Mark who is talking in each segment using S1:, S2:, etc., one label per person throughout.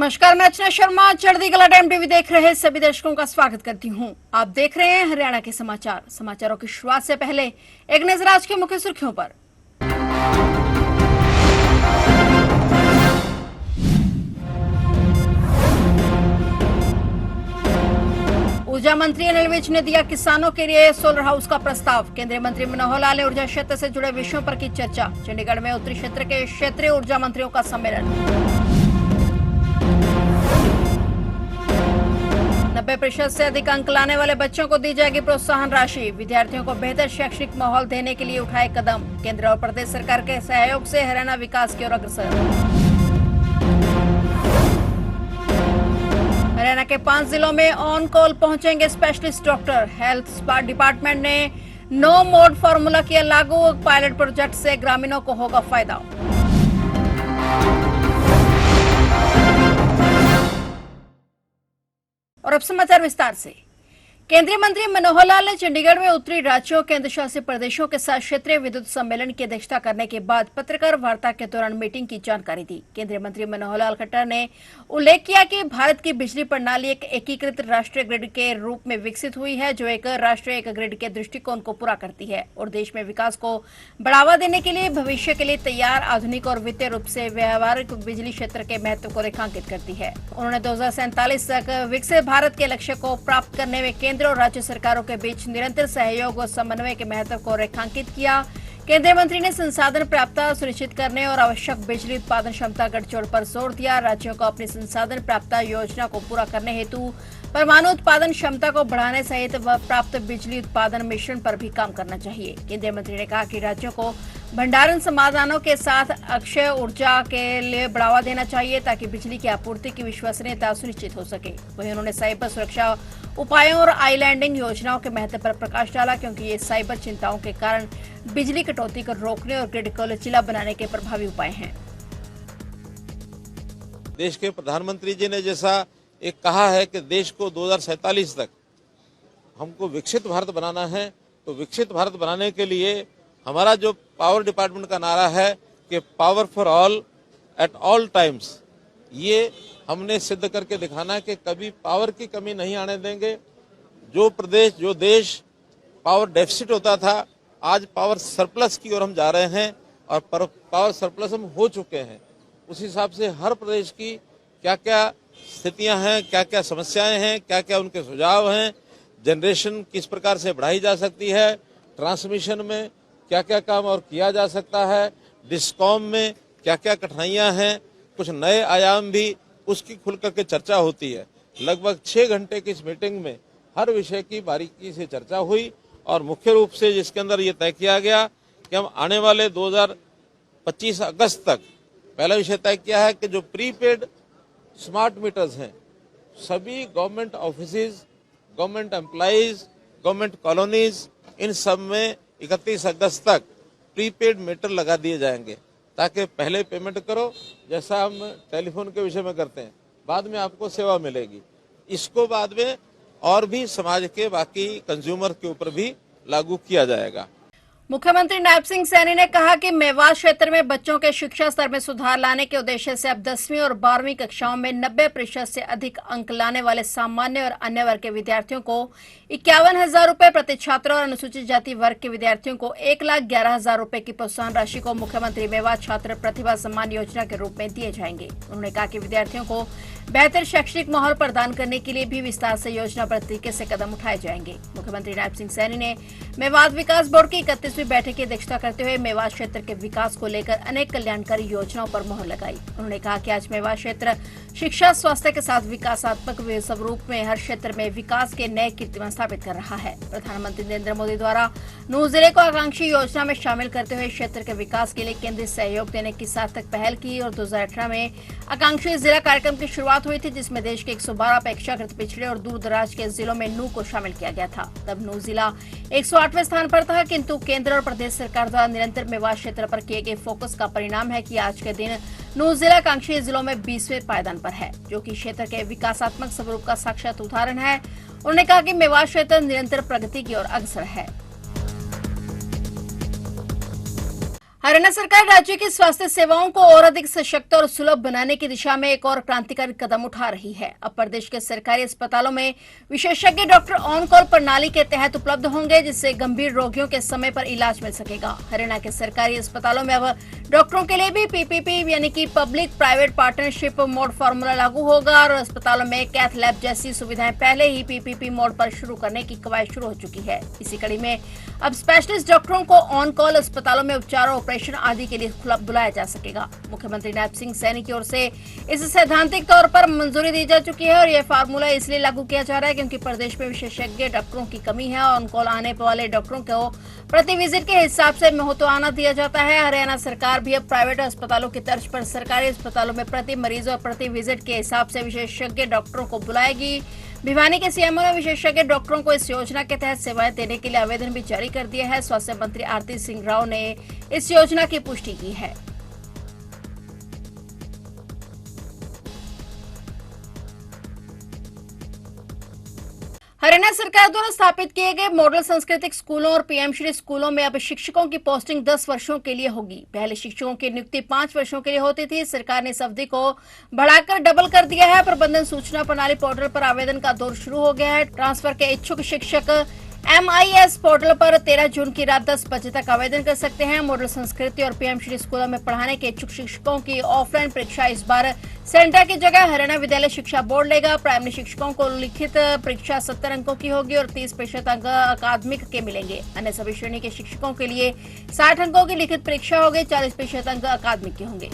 S1: नमस्कार, मैं अर्चना शर्मा चढ़ती कला टाइम टीवी देख रहे सभी दर्शकों का स्वागत करती हूं। आप देख रहे हैं हरियाणा के समाचार। समाचारों की शुरुआत से पहले एक नजर आज की मुख्य सुर्खियों पर। ऊर्जा मंत्री अनिल विज ने दिया किसानों के लिए सोलर हाउस का प्रस्ताव। केंद्रीय मंत्री मनोहर लाल ने ऊर्जा क्षेत्र से जुड़े विषयों पर की चर्चा। चंडीगढ़ में उत्तरी क्षेत्र के क्षेत्रीय ऊर्जा मंत्रियों का सम्मेलन। 90% से अधिक अंक लाने वाले बच्चों को दी जाएगी प्रोत्साहन राशि। विद्यार्थियों को बेहतर शैक्षणिक माहौल देने के लिए उठाए कदम। केंद्र और प्रदेश सरकार के सहयोग से हरियाणा विकास की ओर अग्रसर। हरियाणा के 5 जिलों में ऑन कॉल पहुंचेंगे स्पेशलिस्ट डॉक्टर। हेल्थ डिपार्टमेंट ने नो मोड फॉर्मूला किया लागू। पायलट प्रोजेक्ट से ग्रामीणों को होगा फायदा। और अब समाचार विस्तार से। केंद्रीय मंत्री मनोहर लाल ने चंडीगढ़ में उत्तरी राज्यों केंद्र शासित प्रदेशों के साथ क्षेत्रीय विद्युत सम्मेलन की अध्यक्षता करने के बाद पत्रकार वार्ता के दौरान मीटिंग की जानकारी दी। केंद्रीय मंत्री मनोहर लाल खट्टर ने उल्लेख किया कि भारत की बिजली प्रणाली एक एकीकृत राष्ट्रीय ग्रिड के रूप में विकसित हुई है, जो एक राष्ट्रीय एक ग्रिड के दृष्टिकोण को पूरा करती है और देश में विकास को बढ़ावा देने के लिए भविष्य के लिए तैयार, आधुनिक और वित्तीय रूप से व्यावहारिक बिजली क्षेत्र के महत्व को रेखांकित करती है। उन्होंने 2047 तक विकसित भारत के लक्ष्य को प्राप्त करने में केंद्र और राज्य सरकारों के बीच निरंतर सहयोग और समन्वय के महत्व को रेखांकित किया। केंद्रीय मंत्री ने संसाधन प्राप्तता सुनिश्चित करने और आवश्यक बिजली उत्पादन क्षमता गठजोड़ पर जोर दिया। राज्यों को अपनी संसाधन प्राप्तता योजना को पूरा करने हेतु परमाणु उत्पादन क्षमता को बढ़ाने सहित प्राप्त बिजली उत्पादन मिश्रण पर भी काम करना चाहिए। केंद्रीय मंत्री ने कहा कि राज्यों को भंडारण समाधानों के साथ अक्षय ऊर्जा के लिए बढ़ावा देना चाहिए ताकि बिजली की आपूर्ति की विश्वसनीयता सुनिश्चित हो सके। वहीं उन्होंने साइबर सुरक्षा उपायों और आईलैंडिंग योजनाओं के महत्व पर प्रकाश डाला, क्योंकि ये साइबर चिंताओं के कारण बिजली कटौती को रोकने और ग्रिड को लचीला बनाने के प्रभावी उपाय हैं।
S2: देश के प्रधानमंत्री जी ने जैसा एक कहा है कि देश को 2047 तक हमको विकसित भारत बनाना है, तो विकसित भारत बनाने के लिए हमारा जो पावर डिपार्टमेंट का नारा है कि power for all at all times, ये हमने सिद्ध करके दिखाना है कि कभी पावर की कमी नहीं आने देंगे। जो प्रदेश, जो देश पावर डेफिसिट होता था, आज पावर सरप्लस की ओर हम जा रहे हैं और पावर सरप्लस हम हो चुके हैं। उस हिसाब से हर प्रदेश की क्या क्या स्थितियां हैं, क्या क्या समस्याएं हैं, क्या क्या उनके सुझाव हैं, जनरेशन किस प्रकार से बढ़ाई जा सकती है, ट्रांसमिशन में क्या क्या काम और किया जा सकता है, डिस्कॉम में क्या क्या कठिनाइयां हैं, कुछ नए आयाम भी, उसकी खुल करके चर्चा होती है। लगभग 6 घंटे की इस मीटिंग में हर विषय की बारीकी से चर्चा हुई और मुख्य रूप से जिसके अंदर ये तय किया गया कि हम आने वाले 2025 अगस्त तक पहला विषय तय किया है कि जो प्रीपेड स्मार्ट मीटर्स हैं, सभी government offices, government employees, government colonies, इन सब में 31 अगस्त तक प्रीपेड मीटर लगा दिए जाएंगे ताकि पहले पेमेंट करो, जैसा हम टेलीफोन के विषय में करते हैं, बाद में आपको सेवा मिलेगी। इसको बाद में और भी समाज के बाकी कंज्यूमर के ऊपर भी लागू किया जाएगा।
S1: मुख्यमंत्री नायब सिंह सैनी ने कहा कि मेवात क्षेत्र में बच्चों के शिक्षा स्तर में सुधार लाने के उद्देश्य से अब 10वीं और 12वीं कक्षाओं में 90% से अधिक अंक लाने वाले सामान्य और अन्य वर्ग के विद्यार्थियों को 51,000 रुपए प्रति छात्र और अनुसूचित जाति वर्ग के विद्यार्थियों को 1,11,000 रुपए की प्रोत्साहन राशि को मुख्यमंत्री मेवात छात्र प्रतिभा सम्मान योजना के रूप में दिए जाएंगे। उन्होंने कहा कि विद्यार्थियों को बेहतर शैक्षणिक माहौल प्रदान करने के लिए भी विस्तार से योजनाबद्ध तरीके से कदम उठाए जाएंगे। मुख्यमंत्री नायब सिंह सैनी ने मेवात विकास बोर्ड की 31वीं बैठक की अध्यक्षता करते हुए मेवात क्षेत्र के विकास को लेकर अनेक कल्याणकारी योजनाओं पर मोहर लगाई। उन्होंने कहा कि आज मेवात क्षेत्र शिक्षा, स्वास्थ्य के साथ विकासात्मक स्वरूप में हर क्षेत्र में विकास के नए कीर्तिमान स्थापित कर रहा है। प्रधानमंत्री नरेंद्र मोदी द्वारा नूह जिले को आकांक्षी योजना में शामिल करते हुए क्षेत्र के विकास के लिए केंद्रीय सहयोग देने की सार्थक पहल की और 2018 में आकांक्षी जिला कार्यक्रम की शुरुआत हुई थी, जिसमें देश के 112 अपेक्षाकृत पिछड़े और दूर दराज के जिलों में नूह को शामिल किया गया था। तब नूह जिला 108वें स्थान पर था, किंतु केंद्र और प्रदेश सरकार द्वारा निरंतर मेवात क्षेत्र पर किए गए फोकस का परिणाम है कि आज के दिन नूह जिला आकांक्षी जिलों में 20वें पायदान पर है, जो कि क्षेत्र के विकासात्मक स्वरूप का साक्षात उदाहरण है। उन्होंने कहा कि मेवात क्षेत्र निरंतर प्रगति की ओर अग्रसर है। हरियाणा सरकार राज्य की स्वास्थ्य सेवाओं को और अधिक सशक्त और सुलभ बनाने की दिशा में एक और क्रांतिकारी कदम उठा रही है। अब प्रदेश के सरकारी अस्पतालों में विशेषज्ञ डॉक्टर ऑन कॉल प्रणाली के तहत उपलब्ध होंगे, जिससे गंभीर रोगियों के समय पर इलाज मिल सकेगा। हरियाणा के सरकारी अस्पतालों में अब डॉक्टरों के लिए भी पीपीपी यानी कि public private partnership mode formula लागू होगा और अस्पतालों में कैथ लैब जैसी सुविधाएं पहले ही पीपीपी मोड पर शुरू करने की कवायद शुरू हो चुकी है। इसी कड़ी में अब स्पेशलिस्ट डॉक्टरों को ऑन कॉल अस्पतालों में उपचार और ऑपरेशन आदि के लिए बुलाया जा सकेगा। मुख्यमंत्री नैप सिंह सैनी की ओर से इस सैद्धांतिक तौर पर मंजूरी दी जा चुकी है और यह फार्मूला इसलिए लागू किया जा रहा है क्योंकि प्रदेश में विशेषज्ञ डॉक्टरों की कमी है। ऑन कॉल आने वाले डॉक्टरों को प्रति विजिट के हिसाब से महत्वाना दिया जाता है। हरियाणा सरकार भी अब प्राइवेट अस्पतालों की तर्ज पर सरकारी अस्पतालों में प्रति मरीज और प्रति विजिट के हिसाब से विशेषज्ञ डॉक्टरों को बुलाएगी। भिवानी के सीएमओ ने विशेषज्ञ डॉक्टरों को इस योजना के तहत सेवाएं देने के लिए आवेदन भी जारी कर दिया है। स्वास्थ्य मंत्री आरती सिंह राव ने इस योजना की पुष्टि की है। हरियाणा सरकार द्वारा स्थापित किए गए मॉडल सांस्कृतिक स्कूलों और पीएमश्री स्कूलों में अब शिक्षकों की पोस्टिंग 10 वर्षों के लिए होगी। पहले शिक्षकों की नियुक्ति 5 वर्षों के लिए होती थी। सरकार ने इस अवधि को बढ़ाकर डबल कर दिया है। प्रबंधन सूचना प्रणाली पोर्टल पर आवेदन का दौर शुरू हो गया है। ट्रांसफर के इच्छुक शिक्षक MIS पोर्टल पर 13 जून की रात 10 बजे तक आवेदन कर सकते हैं। मॉडल संस्कृति और पीएमश्री स्कूलों में पढ़ाने के इच्छुक शिक्षकों की ऑफलाइन परीक्षा इस बार सेंटर की जगह हरियाणा विद्यालय शिक्षा बोर्ड लेगा। प्राइमरी शिक्षकों को लिखित परीक्षा 70 अंकों की होगी और 30% अंक अकादमिक के मिलेंगे। अन्य सभी श्रेणी के शिक्षकों के लिए 60 अंकों की लिखित परीक्षा होगी, 40% अंक अकादमिक के होंगे।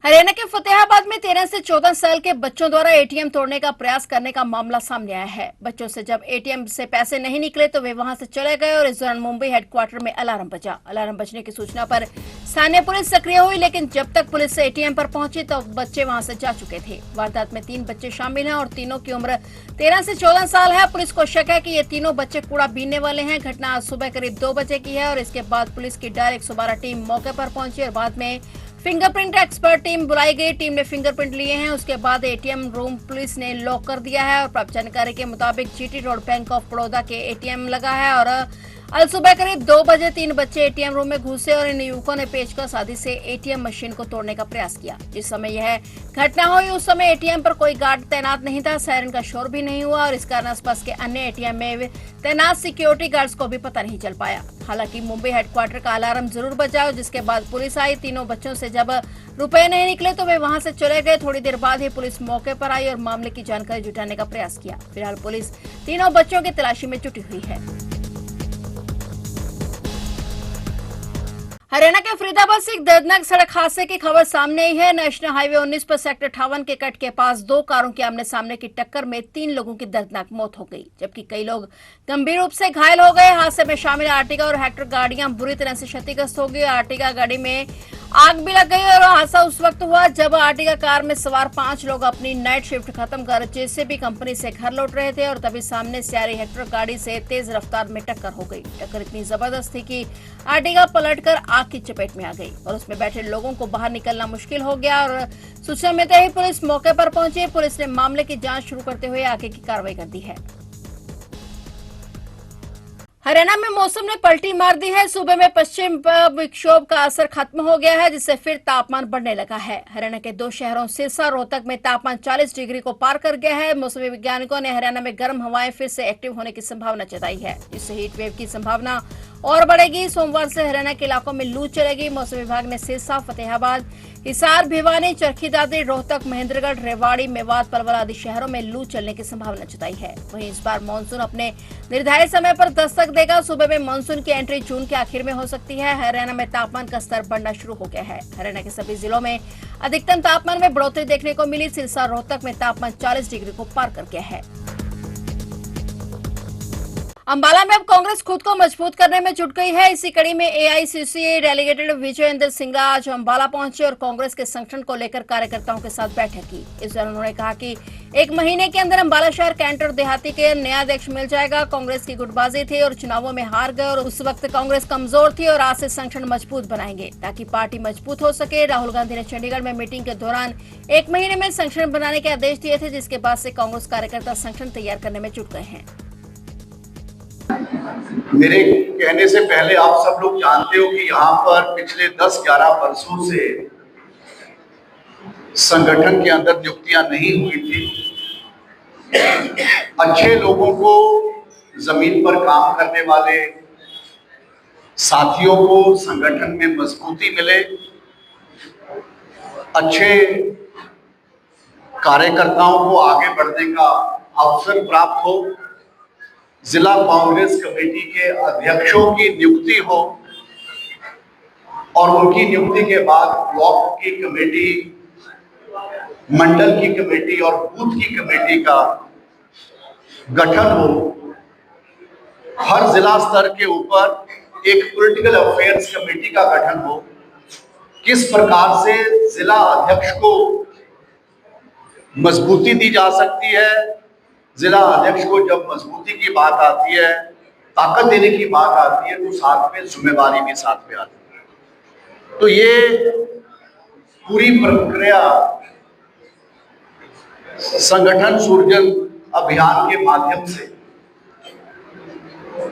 S1: हरियाणा के फतेहाबाद में 13 से 14 साल के बच्चों द्वारा एटीएम तोड़ने का प्रयास करने का मामला सामने आया है। बच्चों से जब एटीएम से पैसे नहीं निकले तो वे वहां से चले गए और इस दौरान मुंबई हेडक्वार्टर में अलार्म बजा। अलार्म बजने की सूचना पर स्थानीय पुलिस सक्रिय हुई, लेकिन जब तक पुलिस एटीएम पर पहुंची तो बच्चे वहां से जा चुके थे। वारदात में 3 बच्चे शामिल हैं और तीनों की उम्र 13 से 14 साल है। पुलिस को शक है कि ये तीनों बच्चे कूड़ा बीनने वाले हैं। घटना आज सुबह करीब 2 बजे की है और इसके बाद पुलिस की डायल 112 टीम मौके पर पहुंची और बाद में फिंगरप्रिंट एक्सपर्ट टीम बुलाई गई। टीम ने फिंगरप्रिंट लिए हैं। उसके बाद एटीएम रूम पुलिस ने लॉक कर दिया है और प्राप्त जानकारी के मुताबिक GT road bank of Baroda के एटीएम लगा है और आज सुबह करीब 2 बजे 3 बच्चे एटीएम रूम में घुसे और इन युवकों ने पेचकस आदि से एटीएम मशीन को तोड़ने का प्रयास किया। जिस समय यह घटना हुई उस समय एटीएम पर कोई गार्ड तैनात नहीं था। सायरन का शोर भी नहीं हुआ और इस कारण आसपास के अन्य एटीएम में तैनात सिक्योरिटी गार्ड्स को भी पता नहीं चल पाया। हालांकि मुंबई हेडक्वार्टर का अलार्म जरूर बजा, जिसके बाद पुलिस आई। तीनों बच्चों से जब रुपए नहीं निकले तो वे वहां से चले गए। थोड़ी देर बाद ही पुलिस मौके पर आई और मामले की जानकारी जुटाने का प्रयास किया। फिलहाल पुलिस तीनों बच्चों की तलाशी में जुटी हुई है। हरियाणा के फरीदाबाद से एक दर्दनाक सड़क हादसे की खबर सामने आई है। नेशनल हाईवे 19 पर सेक्टर 58 के कट के पास 2 कारों की आमने सामने की टक्कर में 3 लोगों की दर्दनाक मौत हो गई, जबकि कई लोग गंभीर रूप से घायल हो गए। हादसे में शामिल आर्टिगा और हेक्टर गाड़ियां बुरी तरह से क्षतिग्रस्त हो गई। आर्टिगा गाड़ी में आग भी लग गई और हादसा उस वक्त हुआ जब आर्टिगा कार में सवार 5 लोग अपनी नाइट शिफ्ट खत्म कर जेसीबी कंपनी से घर लौट रहे थे और तभी सामने से आ रही हेक्टर गाड़ी से तेज रफ्तार में टक्कर हो गई। टक्कर इतनी जबरदस्त थी कि आर्टिगा पलटकर आग की चपेट में आ गई और उसमें बैठे लोगों को बाहर निकलना मुश्किल हो गया और सूचना मिलते ही पुलिस मौके पर पहुंची। पुलिस ने मामले की जांच शुरू करते हुए आगे की कार्रवाई कर दी है। हरियाणा में मौसम ने पलटी मार दी है। सूबे में पश्चिम विक्षोभ का असर खत्म हो गया है, जिससे फिर तापमान बढ़ने लगा है। हरियाणा के 2 शहरों सिरसा और रोहतक में तापमान 40 डिग्री को पार कर गया है। मौसम वैज्ञानिकों ने हरियाणा में गर्म हवाएं फिर से एक्टिव होने की संभावना जताई है, जिससे हीट वेव की संभावना और बढ़ेगी। सोमवार से हरियाणा के इलाकों में लू चलेगी। मौसम विभाग ने सिरसा, फतेहाबाद, हिसार, भिवानी, चरखी दादरी, रोहतक, महेंद्रगढ़, रेवाड़ी, मेवात, पलवल आदि शहरों में लू चलने की संभावना जताई है। वहीं इस बार मानसून अपने निर्धारित समय पर दस्तक देगा। सुबह में मानसून की एंट्री जून के आखिर में हो सकती है। हरियाणा में तापमान का स्तर बढ़ना शुरू हो गया है। हरियाणा के सभी जिलों में अधिकतम तापमान में बढ़ोतरी देखने को मिली। सिरसा, रोहतक में तापमान 40 डिग्री को पार कर गया है। अंबाला में अब कांग्रेस खुद को मजबूत करने में जुट गई है। इसी कड़ी में एआईसीसी डेलीगेटेड विजय इंदर सिंह आज अंबाला पहुंचे और कांग्रेस के संगठन को लेकर कार्यकर्ताओं के साथ बैठक की। इस दौरान उन्होंने कहा कि 1 महीने के अंदर अंबाला शहर, कैंटर, देहाती के नया अध्यक्ष मिल जाएगा। कांग्रेस की गुटबाजी थी और चुनावों में हार गए और उस वक्त कांग्रेस कमजोर थी और आज से संगठन मजबूत बनाएंगे ताकि पार्टी मजबूत हो सके। राहुल गांधी ने चंडीगढ़ में मीटिंग के दौरान 1 महीने में संगठन बनाने के आदेश दिए थे, जिसके बाद से कांग्रेस कार्यकर्ता संगठन तैयार करने में जुट गए हैं।
S3: मेरे कहने से पहले आप सब लोग जानते हो कि यहाँ पर पिछले 10-11 वर्षों से संगठन के अंदर नियुक्तियां नहीं हुई थी। अच्छे लोगों को, जमीन पर काम करने वाले साथियों को संगठन में मजबूती मिले, अच्छे कार्यकर्ताओं को आगे बढ़ने का अवसर प्राप्त हो, जिला कांग्रेस कमेटी के अध्यक्षों की नियुक्ति हो और उनकी नियुक्ति के बाद ब्लॉक की कमेटी, मंडल की कमेटी और बूथ की कमेटी का गठन हो। हर जिला स्तर के ऊपर एक पॉलिटिकल अफेयर्स कमेटी का गठन हो। किस प्रकार से जिला अध्यक्ष को मजबूती दी जा सकती है, जिला अध्यक्ष को जब मजबूती की बात आती है, ताकत देने की बात आती है, तो साथ में जिम्मेवारी भी साथ में आती है। तो ये पूरी प्रक्रिया संगठन सूर्जन अभियान के माध्यम से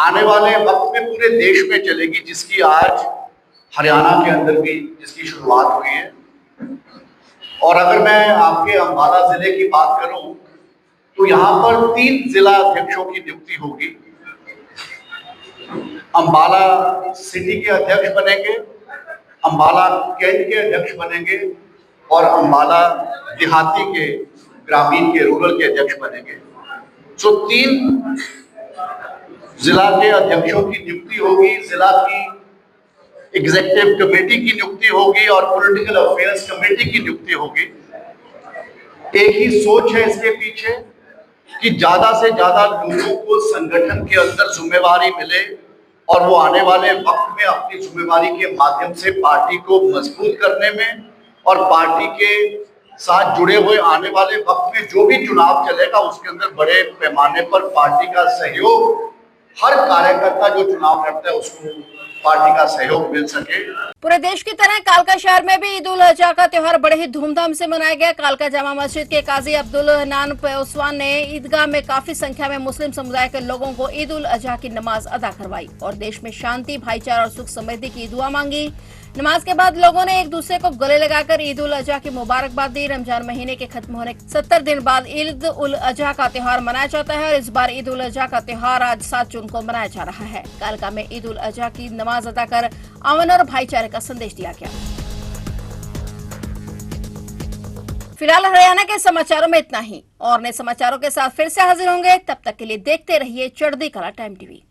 S3: आने वाले वक्त में पूरे देश में चलेगी, जिसकी आज हरियाणा के अंदर भी जिसकी शुरुआत हुई है। और अगर मैं आपके अंबाला जिले की बात करूं तो यहाँ पर 3 जिला अध्यक्षों की नियुक्ति होगी। अंबाला सिटी के अध्यक्ष बनेंगे, अंबाला कैंट के अध्यक्ष बनेंगे और अंबाला देहाती के, ग्रामीण के, रूरल के अध्यक्ष बनेंगे। सो 3 जिला के अध्यक्षों की नियुक्ति होगी, जिला की एग्जीक्यूटिव कमेटी की नियुक्ति होगी और पॉलिटिकल अफेयर्स कमेटी की नियुक्ति होगी। एक ही सोच है इसके पीछे कि ज्यादा से ज्यादा लोगों को संगठन के अंदर जिम्मेवारी मिले और वो आने वाले वक्त में अपनी जिम्मेवारी के माध्यम से पार्टी को मजबूत करने में और पार्टी के साथ जुड़े हुए आने वाले वक्त में जो भी चुनाव चलेगा उसके अंदर बड़े पैमाने पर पार्टी का सहयोग, हर कार्यकर्ता जो चुनाव लड़ता है उसको पार्टी का सहयोग मिल सके।
S1: पूरे देश की तरह कालका शहर में भी ईद उल अजहा का त्योहार बड़े ही धूमधाम से मनाया गया। कालका जामा मस्जिद के काजी अब्दुल हन्नान ओसवान ने ईदगाह में काफी संख्या में मुस्लिम समुदाय के लोगों को ईद उल अजहा की नमाज अदा करवाई और देश में शांति, भाईचारा और सुख समृद्धि की दुआ मांगी। नमाज के बाद लोगों ने एक दूसरे को गले लगाकर ईद उल अजहा की मुबारकबाद दी। रमजान महीने के खत्म होने 70 दिन बाद ईद उल अजहा का त्योहार मनाया जाता है और इस बार ईद उल अजहा का त्योहार आज 7 जून को मनाया जा रहा है। कालका में ईद उल अजहा की नमाज अदा कर अमन और भाईचारे का संदेश दिया गया। फिलहाल हरियाणा के समाचारों में इतना ही और नए समाचारों के साथ फिर से हाजिर होंगे। तब तक के लिए देखते रहिए चढ़ती कला टाइम टीवी।